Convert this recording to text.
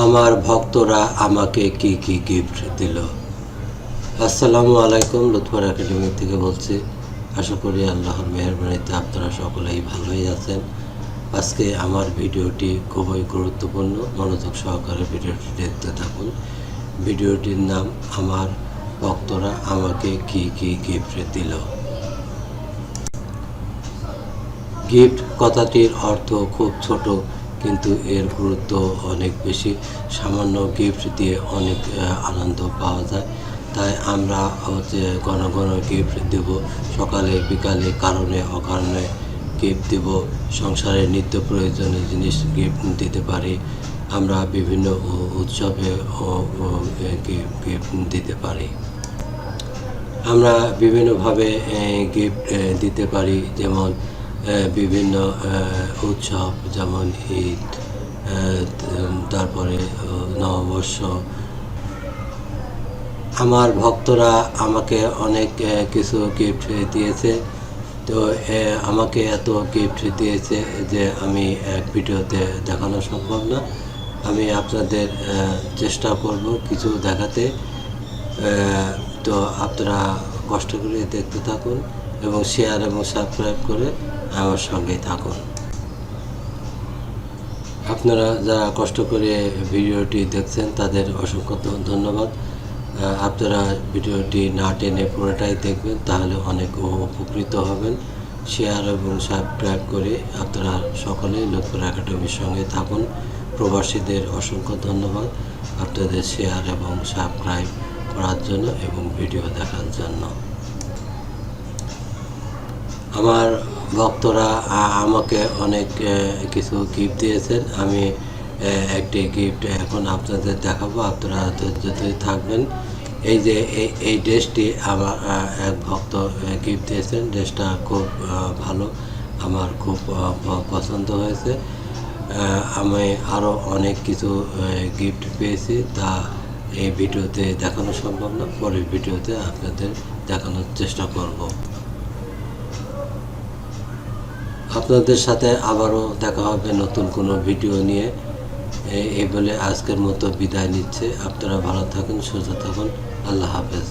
আমার ভক্তরা আমাকে কি কি গিফট দিল। আসসালামু আলাইকুম, লুৎফর একাডেমি থেকে বলছি। আশা করি আল্লাহর মেহেরবানিতে আপনারা সকলেই ভালোই আছেন। আজকে আমার ভিডিওটি খুবই গুরুত্বপূর্ণ, মনোযোগ সহকারে ভিডিওটি দেখতে থাকুন। ভিডিওটির নাম আমার ভক্তরা আমাকে কি কি গিফট দিল। গিফট কথাটির অর্থ খুব ছোট, কিন্তু এর গুরুত্ব অনেক বেশি। সামান্য গিফট দিয়ে অনেক আনন্দ পাওয়া যায়। তাই আমরা ঘন ঘন গিফট দেব, সকালে বিকালে কারণে অকারণে গিফট দেব। সংসারের নিত্য প্রয়োজনীয় জিনিস গিফট দিতে পারি। আমরা বিভিন্ন উৎসবে গিফট দিতে পারি। আমরা বিভিন্নভাবে গিফট দিতে পারি, যেমন বিভিন্ন উৎসব, যেমন ঈদ, তারপরে নববর্ষ। আমার ভক্তরা আমাকে অনেক কিছু গিফট দিয়েছে। তো আমাকে এত গিফট দিয়েছে যে আমি এক ভিডিওতে দেখানো সম্ভব না। আমি আপনাদের চেষ্টা করব কিছু দেখাতে। তো আপনারা কষ্ট করে দেখতে থাকুন এবং শেয়ার এবং সাবস্ক্রাইব করে আমার সঙ্গেই থাকুন। আপনারা যারা কষ্ট করে ভিডিওটি দেখছেন তাদের অসংখ্য ধন্যবাদ। আপনারা ভিডিওটি না টেনে পুরোটাই দেখবেন, তাহলে অনেক উপকৃত হবেন। শেয়ার এবং সাবস্ক্রাইব করে আপনারা সকলেই লুৎফর একাডেমির সঙ্গে থাকুন। প্রবাসীদের অসংখ্য ধন্যবাদ আপনাদের শেয়ার এবং সাবস্ক্রাইব করার জন্য এবং ভিডিও দেখার জন্য। আমার ভক্তরা আমাকে অনেক কিছু গিফট দিয়েছেন। আমি একটি গিফট এখন আপনাদের দেখাবো, আপনারা ধৈর্য থাকবেন। এই যে এই ড্রেসটি আমার এক ভক্ত গিফট দিয়েছেন। ড্রেসটা খুব ভালো, আমার খুব পছন্দ হয়েছে। আমি আরও অনেক কিছু গিফট পেয়েছি, তা এই ভিডিওতে দেখানো সম্ভব না। পরের ভিডিওতে আপনাদের দেখানোর চেষ্টা করব। আপনাদের সাথে আবারও দেখা হবে নতুন কোনো ভিডিও নিয়ে। এই বলে আজকের মতো বিদায় নিচ্ছে। আপনারা ভালো থাকুন, সুস্থ থাকুন। আল্লাহ হাফেজ।